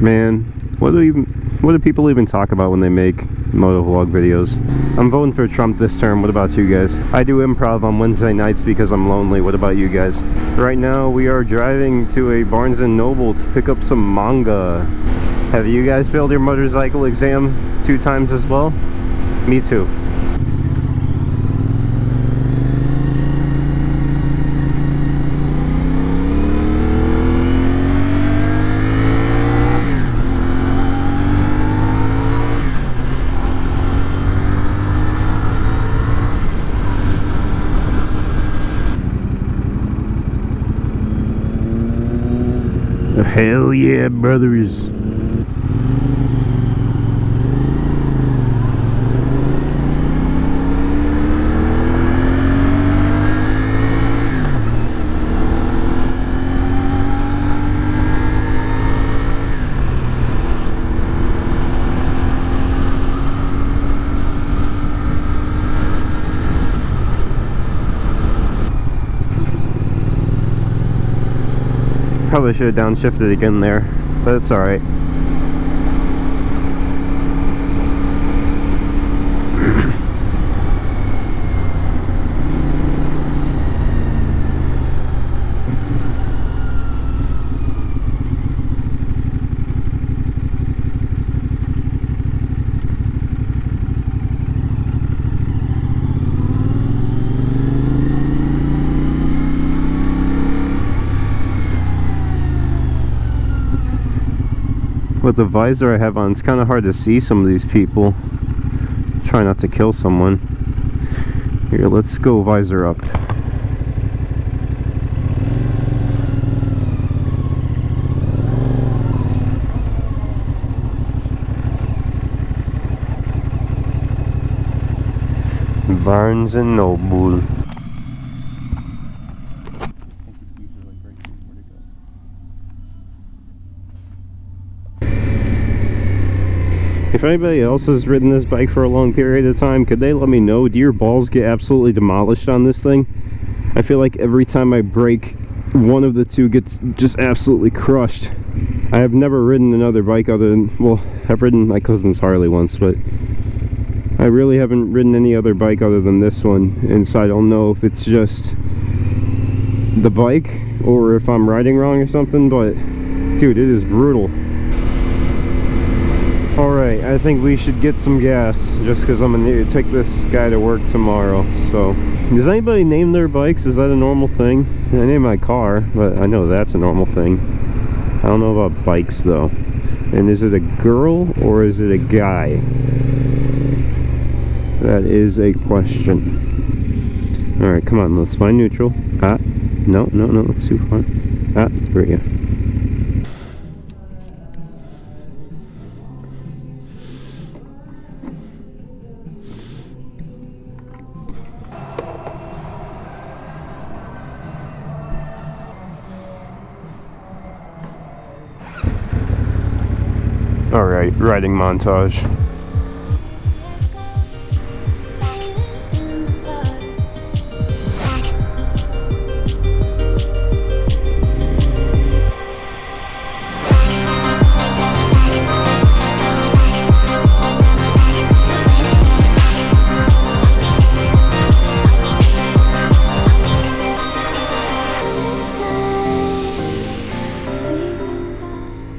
Man, what do people even talk about when they make motovlog videos? I'm voting for Trump this term. What about you guys? I do improv on Wednesday nights because I'm lonely. What about you guys? Right now we are driving to a Barnes & Noble to pick up some manga. Have you guys failed your motorcycle exam 2 times as well? Me too. Hell yeah, brothers. Probably should have downshifted again there, but it's alright. With the visor I have on, it's kind of hard to see some of these people. Try not to kill someone. Here, let's go visor up. Barnes & Noble. If anybody else has ridden this bike for a long period of time, could they let me know? Do your balls get absolutely demolished on this thing? I feel like every time I brake, one of the two gets just absolutely crushed. I have never ridden another bike other than, well, I've ridden my cousin's Harley once, but I really haven't ridden any other bike other than this one, and so I don't know if it's just the bike or if I'm riding wrong or something, but dude, it is brutal. Alright, I think we should get some gas just because I'm gonna need to take this guy to work tomorrow. So, does anybody name their bikes? Is that a normal thing? I name my car, but I know that's a normal thing. I don't know about bikes though. And is it a girl or is it a guy? That is a question. Alright, come on, let's find neutral. No, that's too far. There we go. Alright, riding montage.